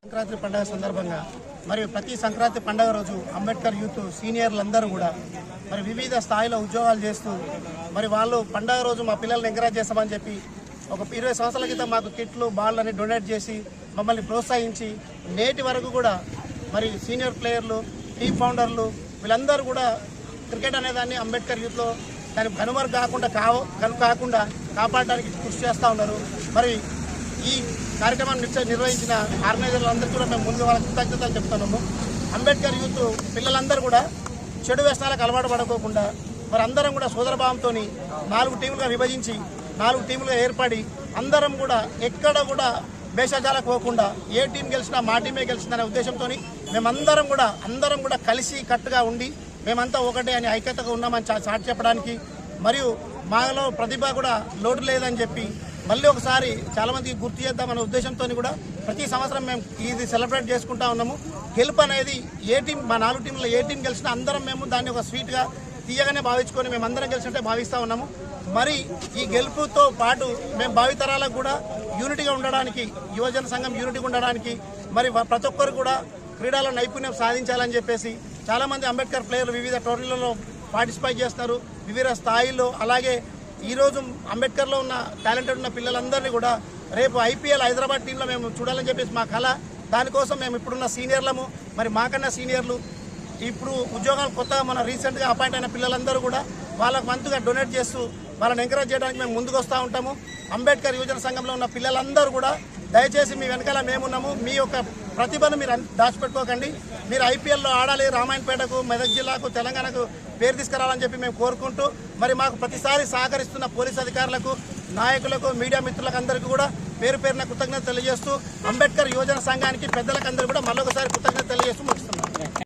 సంక్రాంతి పండుగ సందర్భంగా మరియు ప్రతి సంక్రాంతి పండుగ రోజు అంబేద్కర్ యూత్ సీనియర్లందరూ కూడా మరి వివిధ స్థాయిలో ఉద్యోగాలు చేస్తూ మరి వాళ్ళు పండుగ రోజు మా పిల్లల్ని ఎంకరేజ్ చేస్తామని చెప్పి ఒక 20 సంవత్సరాల క్రితం మాకు కిట్లు బాళ్ళని డొనేట్ చేసి మమ్మల్ని ప్రోత్సహించి నేటి వరకు కూడా మరి సీనియర్ ప్లేయర్లు టీమ్ ఫౌండర్లు వీళ్ళందరూ కూడా క్రికెట్ అనేదాన్ని అంబేద్కర్ యూత్లో దాన్ని కనుమరు కాకుండా కాపాడడానికి కృషి చేస్తూ ఉన్నారు. మరి ఈ కార్యక్రమాన్ని నిర్వహించిన ఆర్గనైజర్లందరికీ కూడా మేము ముందు వాళ్ళ కృతజ్ఞతలు చెప్తున్నాము. అంబేద్కర్ యూత్ పిల్లలందరూ కూడా చెడు వ్యసనాలకు అలవాటు పడుకోకుండా మరి అందరం కూడా సోదరభావంతో 4 టీములుగా విభజించి 4 టీములుగా ఏర్పడి అందరం కూడా ఎక్కడ కూడా భేషజాలకు పోకుండా ఏ టీం గెలిచినా మా టీమే గెలిచిందనే ఉద్దేశంతో మేమందరం కూడా కలిసి కట్టుగా ఉండి మేమంతా ఒకటే అని ఐక్యతగా ఉన్నామని చాటి చెప్పడానికి మరియు మాలో ప్రతిభ కూడా లోటు లేదని చెప్పి మళ్ళీ ఒకసారి చాలామందికి గుర్తు చేద్దామనే ఉద్దేశంతో కూడా ప్రతి సంవత్సరం మేము ఇది సెలబ్రేట్ చేసుకుంటా ఉన్నాము. గెలుపు అనేది ఏ టీం మా 4 టీంలో ఏ టీం గెలిచినా అందరం మేము దాన్ని ఒక స్వీట్గా తీయగానే భావించుకొని మేమందరం గెలిచినట్టే భావిస్తూ ఉన్నాము. మరి ఈ గెలుపుతో పాటు మేము భావితరాలకు కూడా యూనిటీగా ఉండడానికి యువజన సంఘం యూనిటీగా ఉండడానికి మరి ప్రతి ఒక్కరు కూడా క్రీడలో నైపుణ్యం సాధించాలని చెప్పేసి చాలామంది అంబేద్కర్ ప్లేయర్లు వివిధ టోర్నీలలో పార్టిసిపేట్ చేస్తున్నారు వివిధ స్థాయిల్లో. అలాగే ఈరోజు అంబేద్కర్లో ఉన్న టాలెంటెడ్ ఉన్న పిల్లలందరినీ కూడా రేపు ఐపీఎల్ హైదరాబాద్ టీంలో మేము చూడాలని చెప్పేసి మా కళ. దానికోసం మేము ఇప్పుడున్న సీనియర్లము మరి మాకన్నా సీనియర్లు ఇప్పుడు ఉద్యోగాలు కొత్తగా మన రీసెంట్గా అపాయింట్ అయిన పిల్లలందరూ కూడా వాళ్ళకు వంతుగా డొనేట్ చేస్తూ వాళ్ళని ఎంకరేజ్ చేయడానికి మేము ముందుకు వస్తూ ఉంటాము. అంబేద్కర్ యువజన సంఘంలో ఉన్న పిల్లలందరూ కూడా దయచేసి మీ వెనకాల మేమున్నాము. మీ యొక్క ప్రతిభను మీరు దాచిపెట్టుకోకండి. మీరు ఐపీఎల్లో ఆడాలి, రామాయణపేటకు, మెదక్ జిల్లాకు, తెలంగాణకు పేరు తీసుకురావాలని చెప్పి మేము కోరుకుంటూ మరి మాకు ప్రతిసారి సహకరిస్తున్న పోలీస్ అధికారులకు, నాయకులకు, మీడియా మిత్రులకు అందరికీ కూడా పేరు పేరున కృతజ్ఞత తెలియజేస్తూ అంబేద్కర్ యువజన సంఘానికి పెద్దలకందరూ కూడా మరొకసారి కృతజ్ఞత తెలియజేస్తూ ముగిస్తున్నాం.